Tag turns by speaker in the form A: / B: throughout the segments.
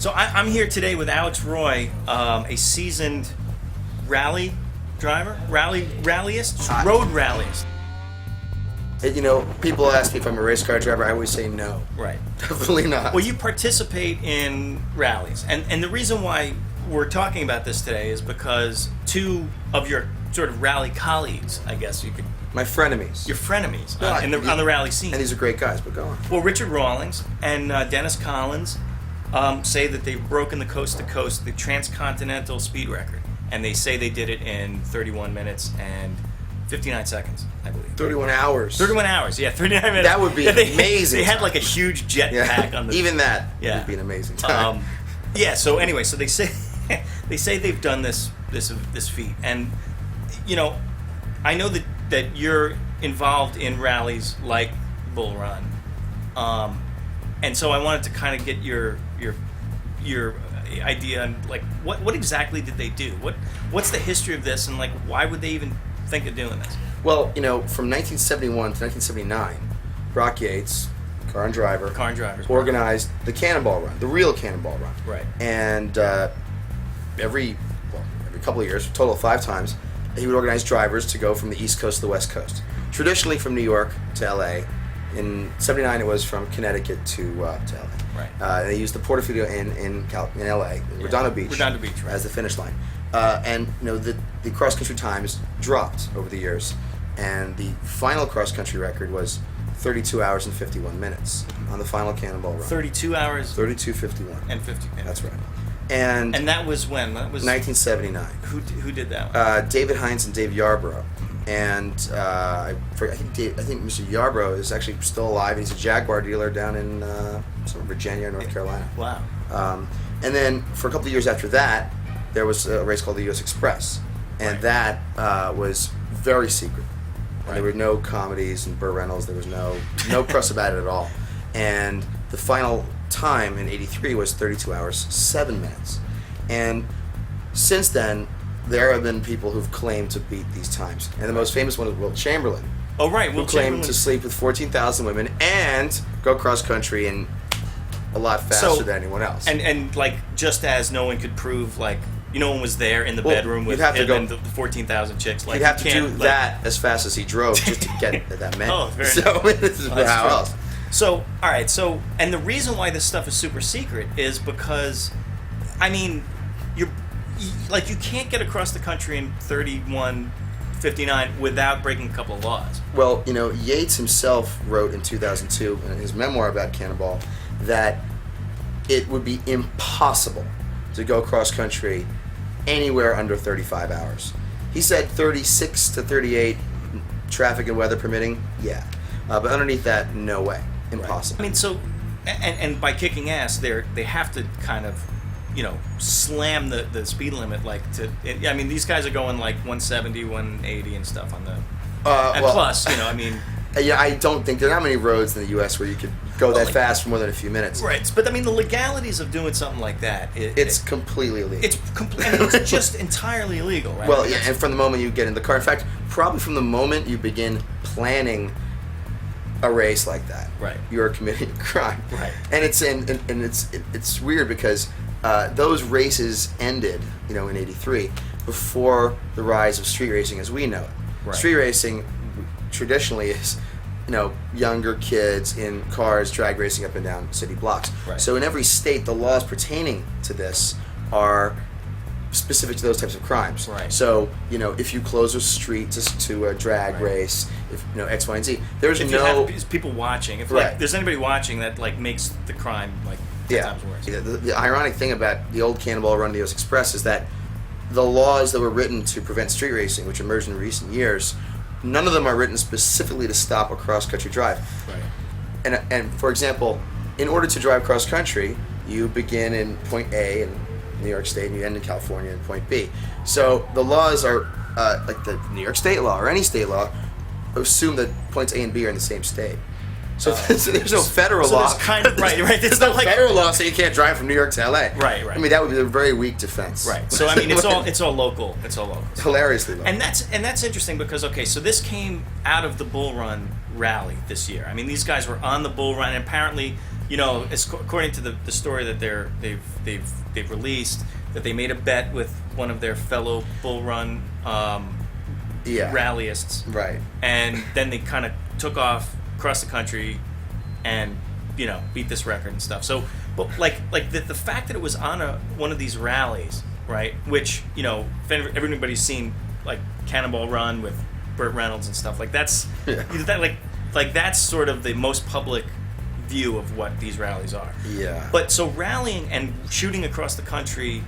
A: So I'm here today with Alex Roy, a seasoned rally driver, rallyist, road rallyist.
B: You know, people ask me if I'm a race car driver. I always say no.
A: Right.
B: Definitely not.
A: Well, you participate in rallies, and the reason why we're talking about this today is because two of your sort of rally colleagues, I guess you could.
B: My frenemies.
A: Your frenemies on the rally scene.
B: And these are great guys, but go on.
A: Well, Richard Rawlings and Dennis Collins say that they've broken the coast-to-coast, the transcontinental speed record. And they say they did it in 31 minutes and 59 seconds, I believe.
B: 31 hours.
A: 31 hours, yeah, 39 minutes.
B: That would be amazing.
A: They had like a huge jetpack on the...
B: Even that would be an amazing time.
A: So anyway, so they say they've done this feat. And, you know, I know that you're involved in rallies like Bullrun. And so I wanted to kind of get your idea on like what exactly did they do? What's the history of this, and like why would they even think of doing this?
B: Well, you know, from 1971 to 1979, Brock Yates, car and drivers, organized the Cannonball Run, the real Cannonball Run.
A: Right.
B: And every couple of years, a total of 5 times, he would organize drivers to go from the East Coast to the West Coast. Traditionally from New York to L.A. In '79, it was from Connecticut to L.A.
A: Right.
B: They used the Portofino in L.A. Redondo Beach,
A: right,
B: as the finish line. And you know the cross country times dropped over the years, and the final cross country record was 32 hours and 51 minutes on the final Cannonball Run.
A: 32 hours.
B: 32:51.
A: And 50 minutes.
B: That's right. And
A: that was when? That was
B: 1979.
A: Who did that one?
B: David Hines and Dave Yarborough. And I think Mr. Yarborough is actually still alive. He's a Jaguar dealer down in Virginia, North Carolina.
A: Wow.
B: And then for a couple of years after that, there was a race called the U.S. Express, and that was very secret. Right. There were no comedies and Burt Reynolds. There was no press about it at all. And the final time in '83 was 32 hours 7 minutes. And since then, there have been people who've claimed to beat these times, and the most famous one is Wilt Chamberlain.
A: Oh, right,
B: who claimed to sleep with 14,000 women and go cross country in a lot faster than anyone else.
A: And like just as no one could prove like no one was there in the bedroom with him and the 14,000 chicks. Like
B: you'd have to do that as fast as he drove just to get that many.
A: Oh, very
B: so this is how else.
A: So all right, and the reason why this stuff is super secret is because, I mean, you can't get across the country in 31:59 without breaking a couple of laws.
B: Well, you know, Yates himself wrote in 2002 in his memoir about Cannonball that it would be impossible to go cross country anywhere under 35 hours. He said 36 to 38, traffic and weather permitting, yeah. But underneath that, no way. Impossible.
A: Right. I mean, so, and by kicking ass, they have to kind of, you know, slam the speed limit I mean, these guys are going like 170, 180 and stuff on the plus, you know, I mean,
B: yeah, I don't think there are not many roads in the U.S. where you could go that fast for more than a few minutes.
A: Right, but I mean, the legalities of doing something like that,
B: it's completely illegal.
A: It's just entirely illegal, right?
B: Well, yeah, and from the moment you get in the car, in fact, probably from the moment you begin planning a race like that,
A: right,
B: you're committing a crime.
A: Right,
B: and it's weird because those races ended, you know, in '83 before the rise of street racing as we know it.
A: Right.
B: Street racing traditionally is, you know, younger kids in cars drag racing up and down city blocks.
A: Right.
B: So in every state, the laws pertaining to this are specific to those types of crimes.
A: Right.
B: So, you know, if you close a street to a drag race, if you know X, Y, and Z, there's
A: if
B: no
A: you have people watching. If like there's anybody watching, that like makes the crime like 10 times worse.
B: Yeah. The ironic thing about the old Cannonball Run, the U.S. Express, is that the laws that were written to prevent street racing, which emerged in recent years, none of them are written specifically to stop a cross-country drive.
A: Right.
B: And for example, in order to drive cross-country, you begin in point A in New York State and you end in California in point B. So the laws are, like the New York State law or any state law, assume that points A and B are in the same state. So there's no federal law.
A: There's kind of right.
B: There's no federal law saying you can't drive from New York to LA.
A: Right.
B: I mean, that would be a very weak defense.
A: Right. So I mean, it's all local. It's all local.
B: Hilariously local.
A: And that's interesting because so this came out of the Bull Run rally this year. I mean, these guys were on the Bull Run, and apparently you know, according to the story that they've released, that they made a bet with one of their fellow Bullrun rallyists,
B: Right.
A: and then they kind of took off across the country and, you know, beat this record and stuff. So, but like the fact that it was on one of these rallies, right? Which, you know, if everybody's seen like Cannonball Run with Burt Reynolds and stuff, like that's like that's sort of the most public view of what these rallies are.
B: Yeah.
A: But so rallying and shooting across the country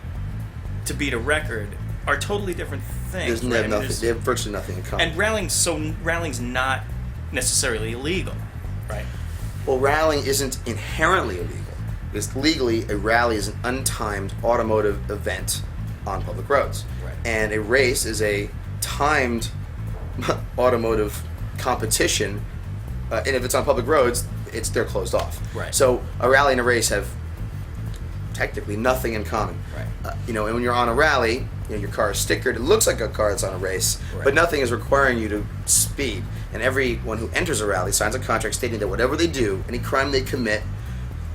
A: to beat a record are totally different things.
B: They have virtually nothing in common.
A: And rallying's not necessarily illegal, right?
B: Well, rallying isn't inherently illegal. Because legally, a rally is an untimed automotive event on public roads.
A: Right.
B: And a race is a timed automotive competition. And if it's on public roads, they're closed off.
A: Right.
B: So a rally and a race have technically nothing in common.
A: Right.
B: You know, and when you're on a rally, you know, your car is stickered. It looks like a car that's on a race,
A: Right.
B: but nothing is requiring you to speed. And everyone who enters a rally signs a contract stating that whatever they do, any crime they commit,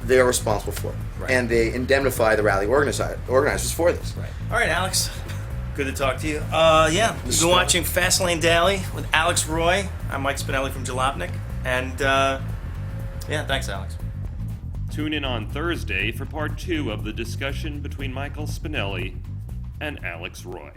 B: they are responsible for.
A: Right.
B: And they indemnify the rally organizers for this.
A: Right. All right, Alex. Good to talk to you. Yeah, you've been watching FastLaneDaily with Alex Roy. I'm Mike Spinelli from Jalopnik. And, yeah, thanks, Alex.
C: Tune in on Thursday for part 2 of the discussion between Michael Spinelli and Alex Roy.